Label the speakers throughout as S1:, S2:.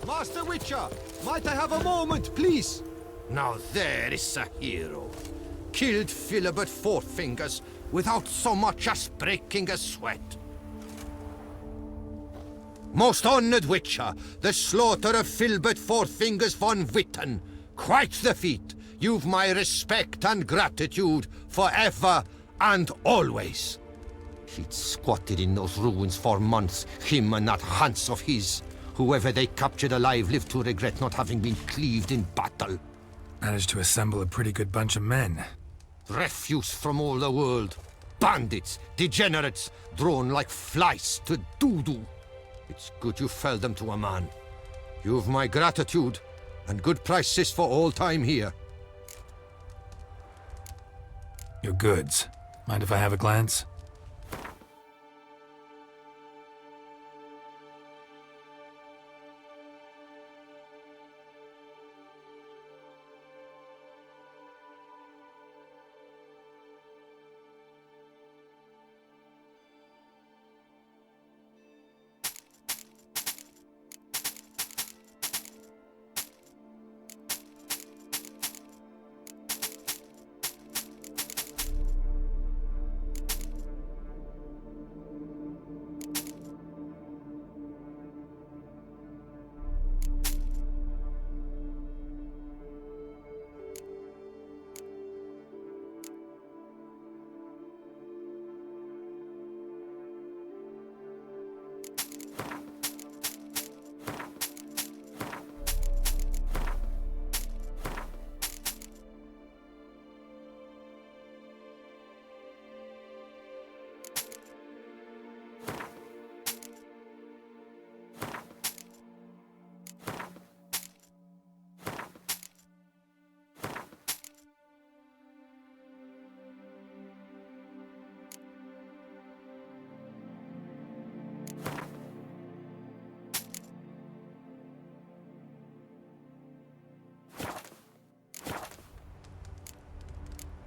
S1: Master Witcher, might I have a moment, please? Now there is a hero. Killed Philibert Four Fingers without so much as breaking a sweat. Most honored Witcher, the slaughter of Philibert Four Fingers von Witten. Quite the feat. You've my respect and gratitude forever and always. He'd squatted in those ruins for months, him and that Hans of his. Whoever they captured alive lived to regret not having been cleaved in battle.
S2: Managed to assemble a pretty good bunch of men.
S1: Refuse from all the world. Bandits, degenerates, drawn like flies to doo-doo. It's good you fell them to a man. You've my gratitude, and good prices for all time here.
S2: Your goods. Mind if I have a glance?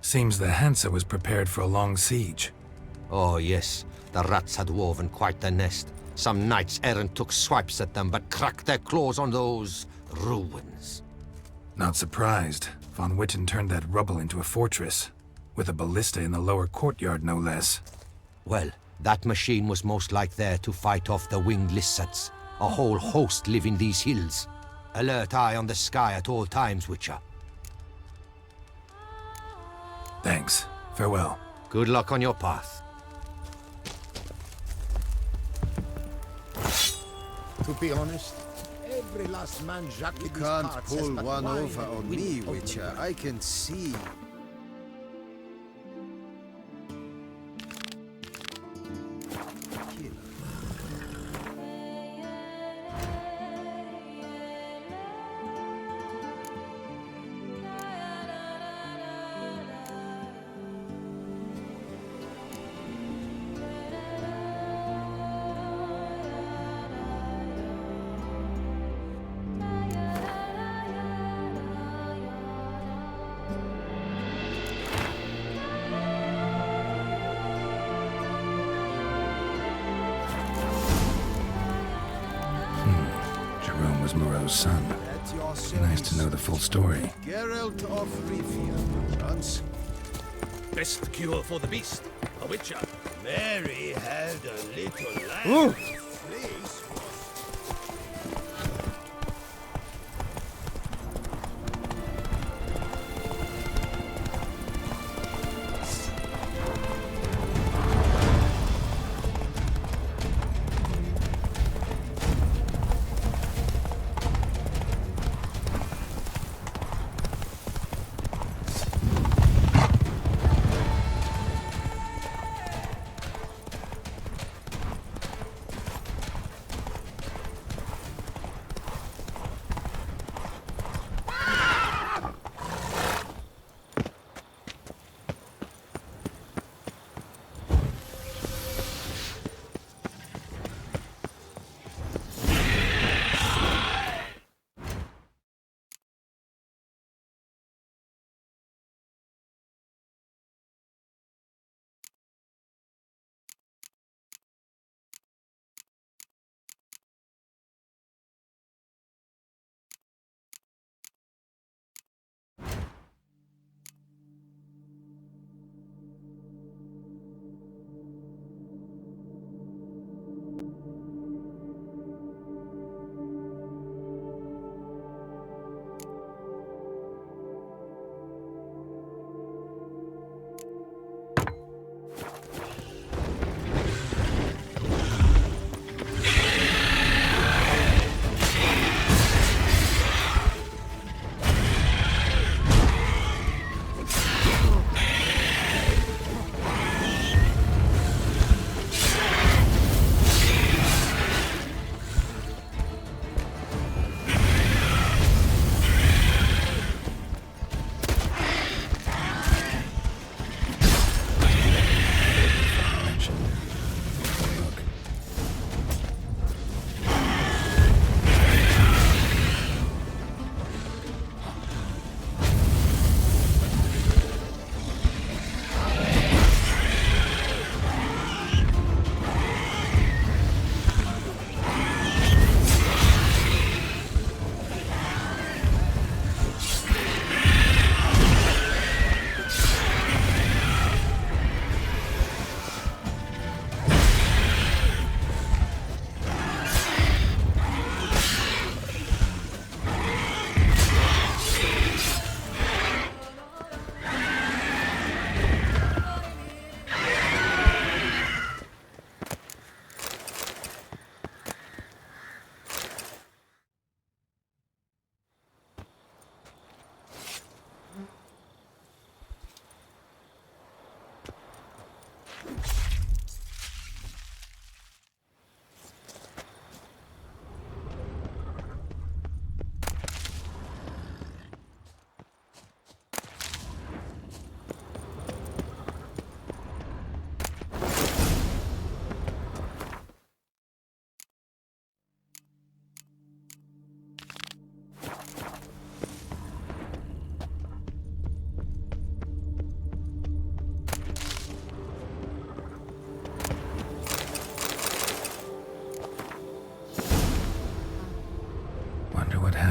S2: Seems the Hansa was prepared for a long siege.
S1: Oh yes, the rats had woven quite the nest. Some knights errant took swipes at them, but cracked their claws on those ruins.
S2: Not surprised. Von Witten turned that rubble into a fortress, with a ballista in the lower courtyard, no less.
S1: Well, that machine was most like there to fight off the winged lizards. A whole host live in these hills. Alert eye on the sky at all times, Witcher.
S2: Thanks. Farewell.
S1: Good luck on your path.
S3: To be honest, every last man Jacques
S4: You can't pull one over on me, Witcher. I can see.
S2: Jerome was Moreau's son. Be nice to know the full story.
S4: Geralt of Rivia runs.
S5: Best cure for the beast, a witcher.
S3: Mary had a little lamb.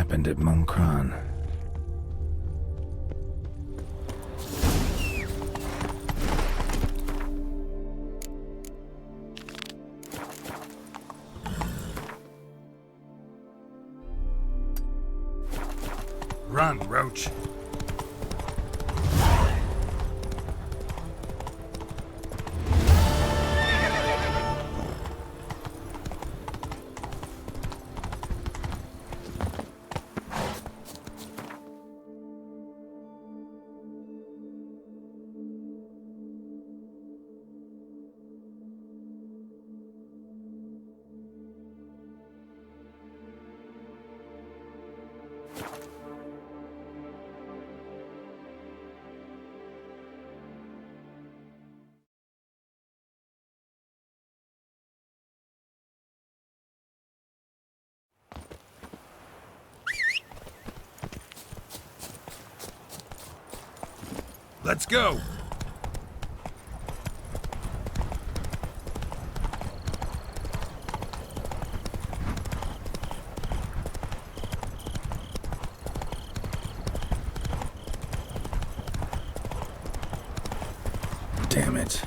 S2: happened at Monkran? Run, Roach. Let's go! Damn it.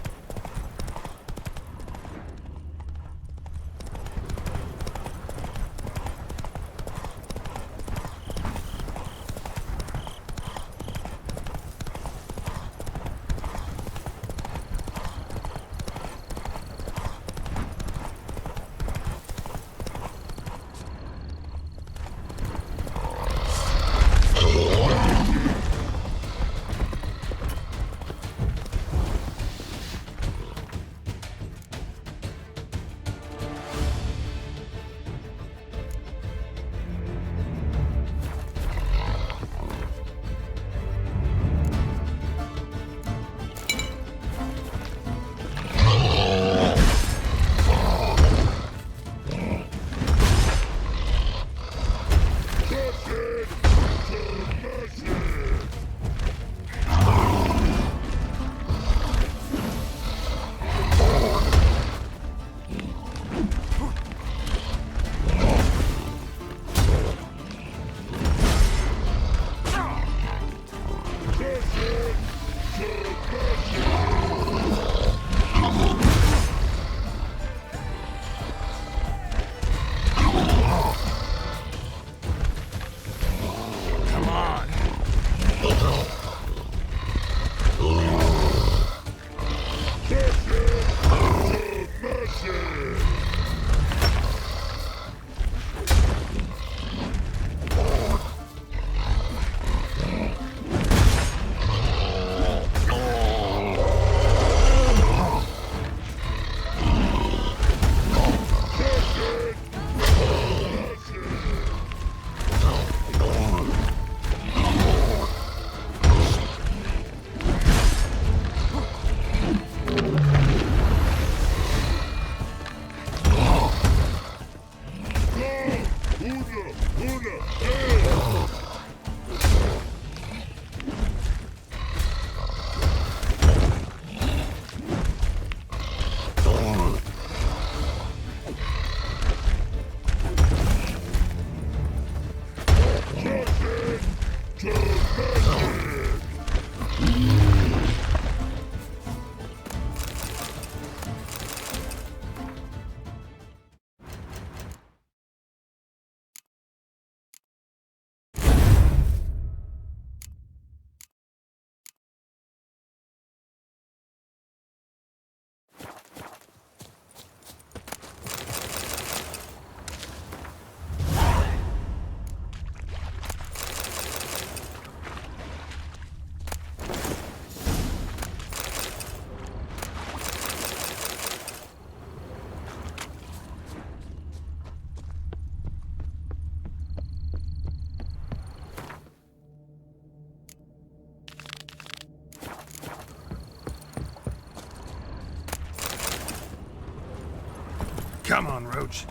S2: Come on, Roach.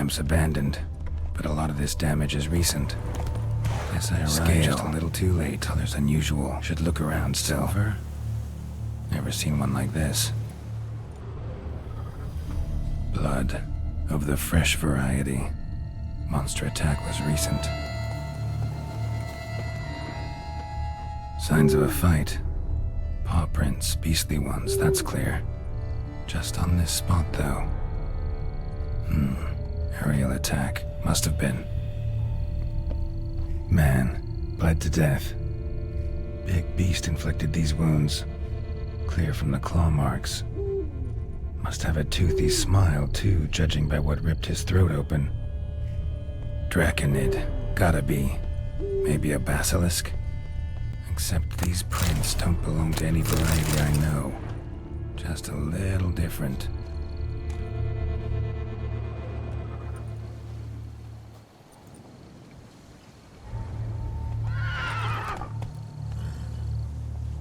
S2: once abandoned, but a lot of this damage is recent. Guess I arrived just a little too late. Colors unusual. Should look around still. Silver? Never seen one like this. Blood of the fresh variety. Monster attack was recent. Signs of a fight. Paw prints, beastly ones, that's clear. Just on this spot, though. Aerial attack. Must have been. Man, bled to death. Big beast inflicted these wounds. Clear from the claw marks. Must have a toothy smile, too, judging by what ripped his throat open. Draconid. Gotta be. Maybe a basilisk? Except these prints don't belong to any variety I know. Just a little different.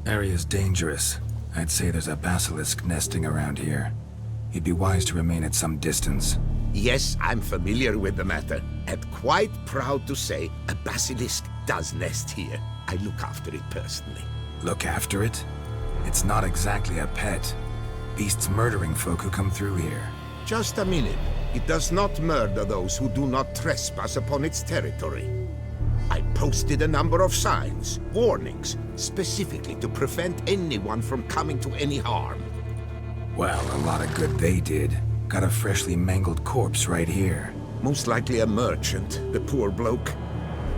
S2: Area's dangerous. I'd say there's a basilisk nesting around here. You'd be wise to remain at some distance.
S3: Yes, I'm familiar with the matter, and quite proud to say a basilisk does nest here. I look after it personally.
S2: Look after it? It's not exactly a pet. Beasts murdering folk who come through here.
S3: Just a minute. It does not murder those who do not trespass upon its territory. I posted a number of signs, warnings, specifically to prevent anyone from coming to any harm.
S2: Well, a lot of good they did. Got a freshly mangled corpse right here.
S3: Most likely a merchant, the poor bloke.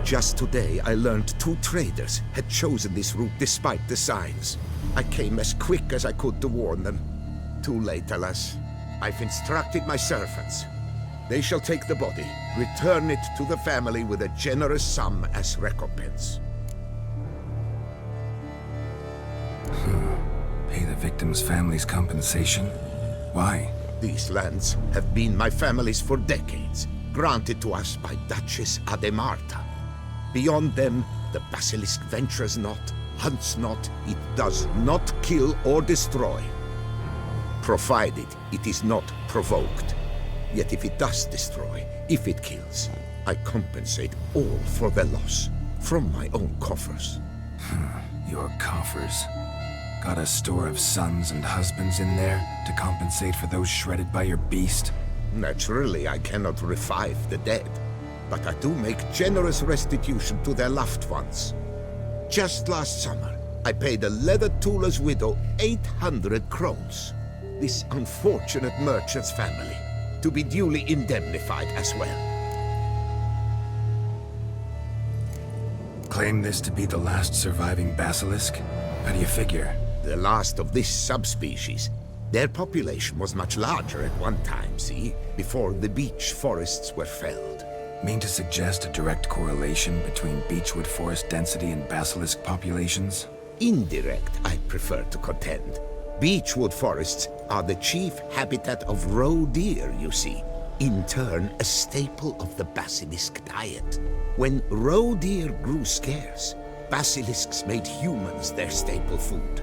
S3: Just today, I learned 2 traders had chosen this route despite the signs. I came as quick as I could to warn them. Too late, alas. I've instructed my servants. They shall take the body, return it to the family with a generous sum as recompense.
S2: Pay the victim's family's compensation? Why?
S3: These lands have been my family's for decades, granted to us by Duchess Ademarta. Beyond them, the basilisk ventures not, hunts not, it does not kill or destroy. Provided it is not provoked. Yet if it does destroy, if it kills, I compensate all for the loss, from my own coffers.
S2: Your coffers. Got a store of sons and husbands in there to compensate for those shredded by your beast?
S3: Naturally, I cannot revive the dead, but I do make generous restitution to their loved ones. Just last summer, I paid a leather tooler's widow 800 crowns. This unfortunate merchant's family, to be duly indemnified as well.
S2: Claim this to be the last surviving basilisk? How do you figure?
S3: The last of this subspecies. Their population was much larger at one time, see? Before the beech forests were felled.
S2: Mean to suggest a direct correlation between beechwood forest density and basilisk populations?
S3: Indirect, I prefer to contend. Beechwood forests are the chief habitat of roe deer, you see. In turn, a staple of the basilisk diet. When roe deer grew scarce, basilisks made humans their staple food.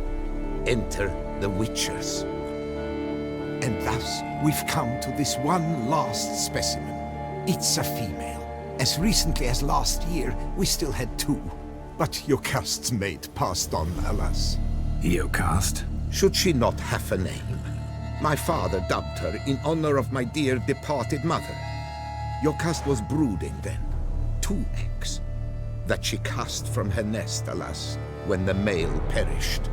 S3: Enter the witchers. And thus, we've come to this one last specimen. It's a female. As recently as last year, we still had 2. But Jocast's mate passed on, alas.
S2: Jocast?
S3: Should she not have a name? My father dubbed her in honor of my dear departed mother. Jocast was brooding then. 2 eggs. That she cast from her nest, alas, when the male perished.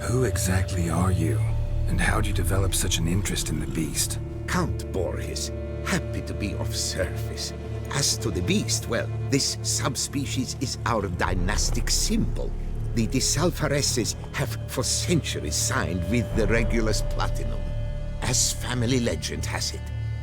S2: Who exactly are you? And how'd you develop such an interest in the beast?
S3: Count Borges, happy to be of service. As to the beast, well, this subspecies is our dynastic symbol. The Disalfareses have for centuries signed with the Regulus Platinum. As family legend has it,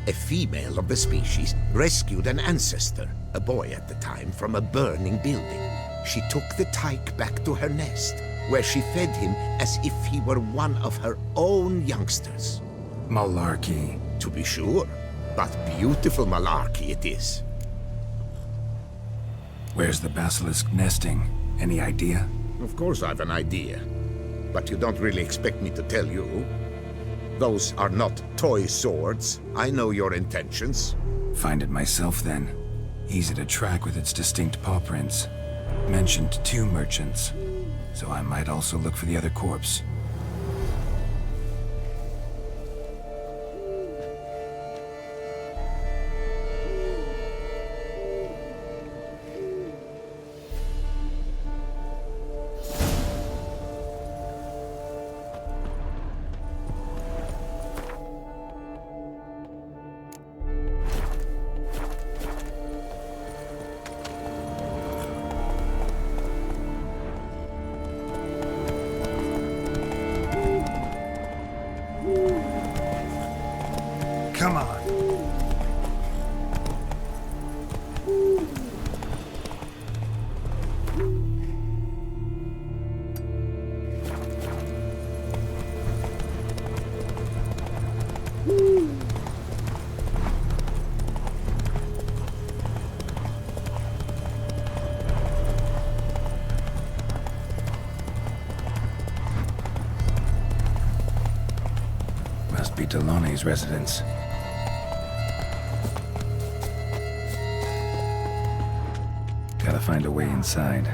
S3: a female of the species rescued an ancestor, a boy at the time, from a burning building. She took the tyke back to her nest, where she fed him as if he were one of her own youngsters.
S2: Malarkey.
S3: To be sure, but beautiful malarkey it is.
S2: Where's the basilisk nesting? Any idea?
S3: Of course I've an idea, but you don't really expect me to tell you. Those are not toy swords. I know your intentions.
S2: Find it myself, then. Easy to track with its distinct paw prints. Mentioned 2 merchants, so I might also look for the other corpse. Come on. Must be Delaunie's residence. Gotta find a way inside.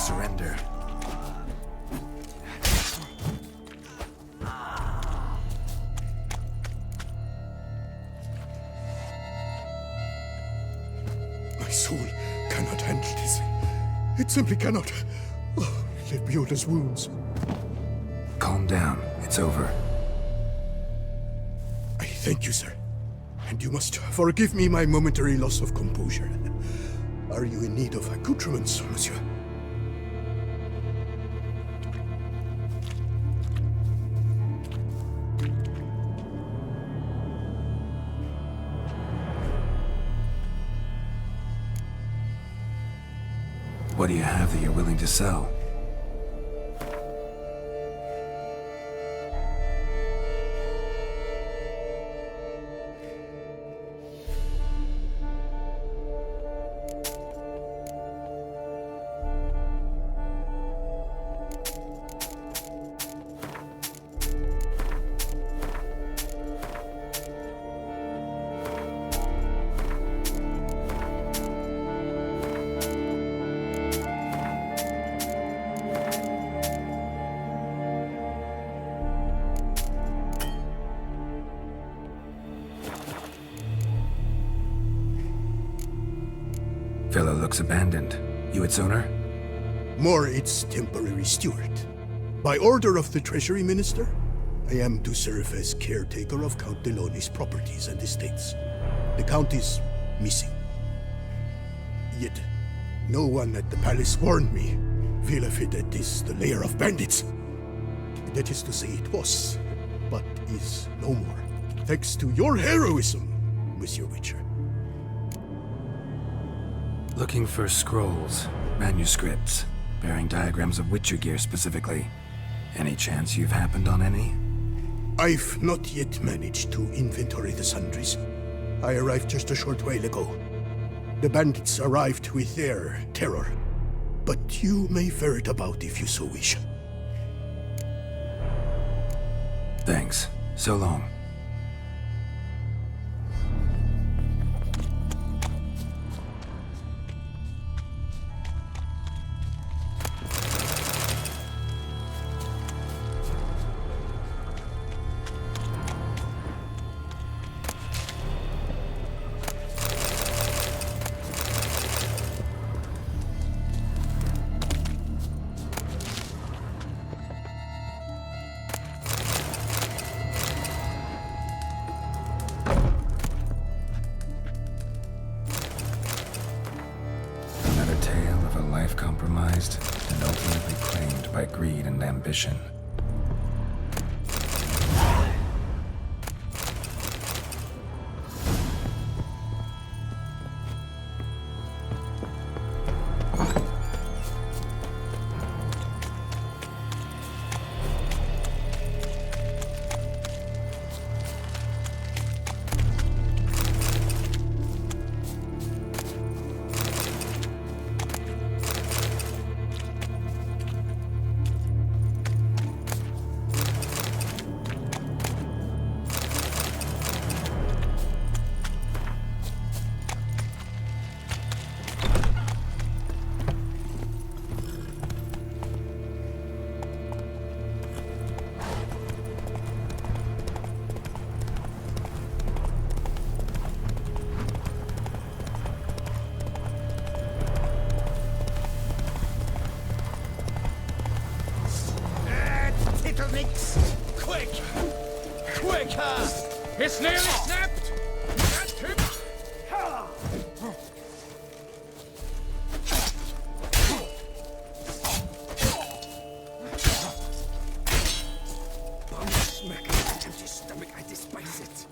S2: Surrender.
S6: My soul cannot handle this. It simply cannot. Oh, Lebioda's wounds.
S2: Calm down. It's over.
S6: I thank you, sir. And you must forgive me my momentary loss of composure. Are you in need of accoutrements, monsieur?
S2: What do you have that you're willing to sell? Villa looks abandoned. You its owner?
S6: More its temporary steward. By order of the Treasury Minister, I am to serve as caretaker of Count Delaunie's properties and estates. The Count is missing. Yet, no one at the palace warned me. Villafidette is the lair of bandits. That is to say, it was, but is no more. Thanks to your heroism, Monsieur Witcher.
S2: Looking for scrolls, manuscripts, bearing diagrams of Witcher gear specifically. Any chance you've happened on any?
S6: I've not yet managed to inventory the sundries. I arrived just a short while ago. The bandits arrived with their terror. But you may ferret about if you so wish.
S2: Thanks. So long. Compromised and ultimately claimed by greed and ambition.
S5: Quick! Quicker! It's nearly snapped! Got to... Bum smack in my empty stomach, I despise it.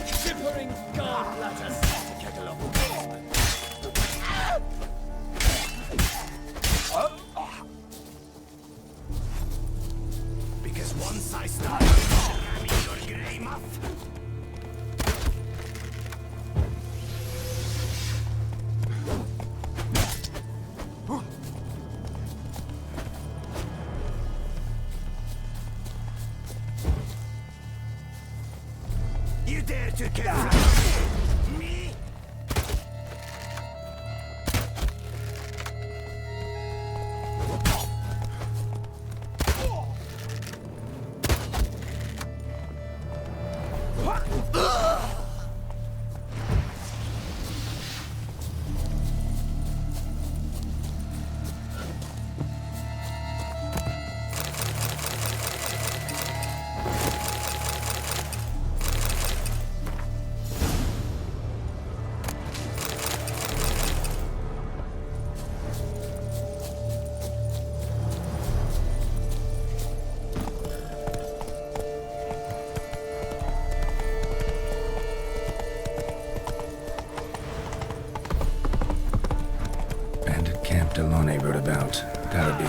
S5: Shivering gauntlets to kettle of because once I start ramming your grey muff. You dare to confront me?
S2: Bandit camp Delone wrote about. Gotta be.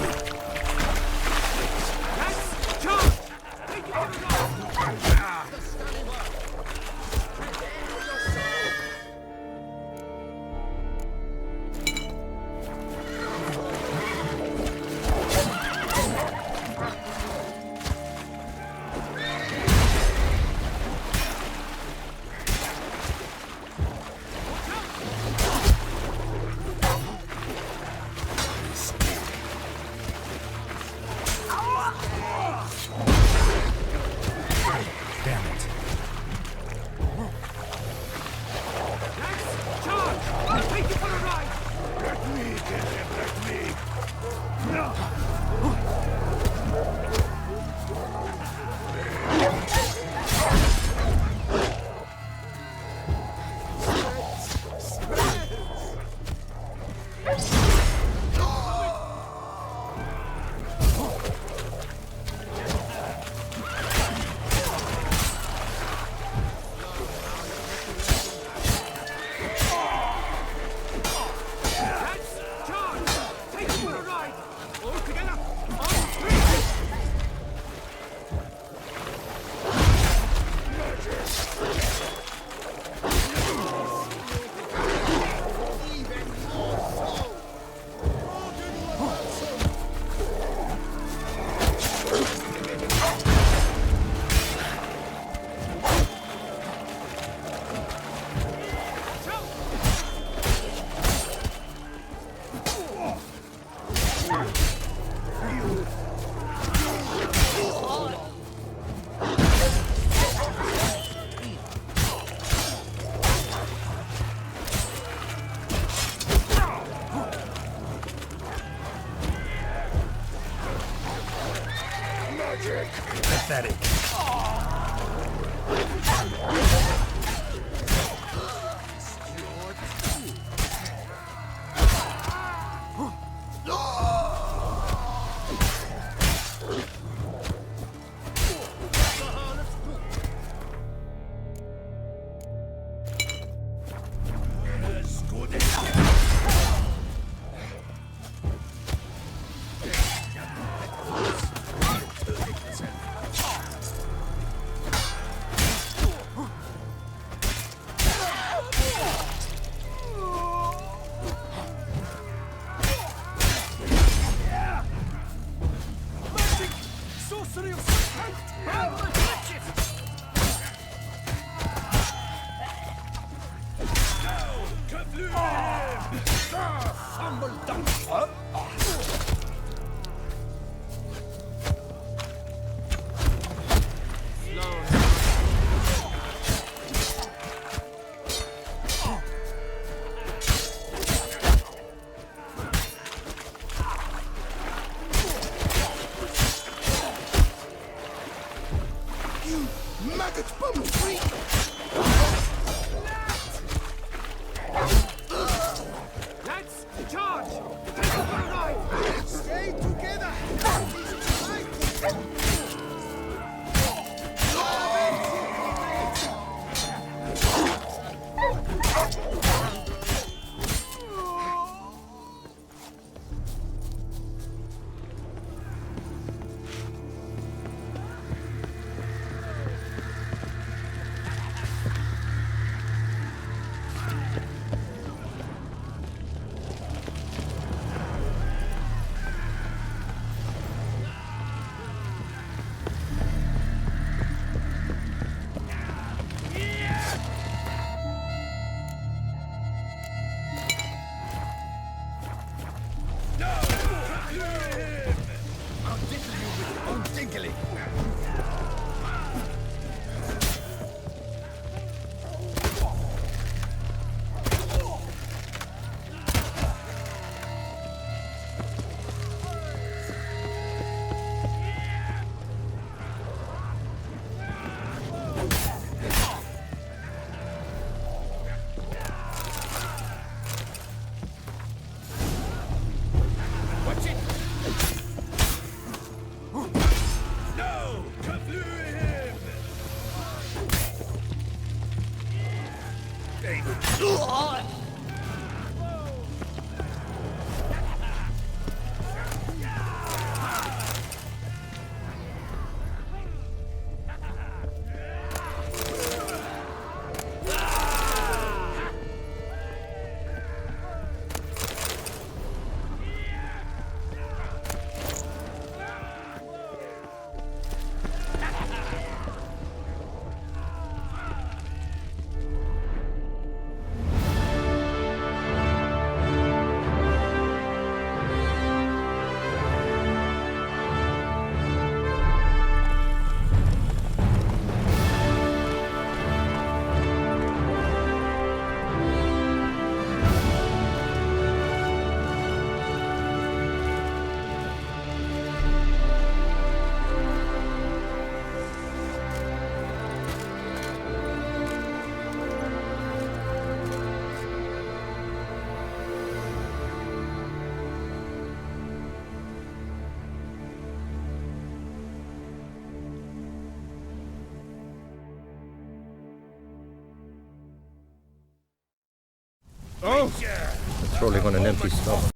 S7: It's rolling on an empty stomach.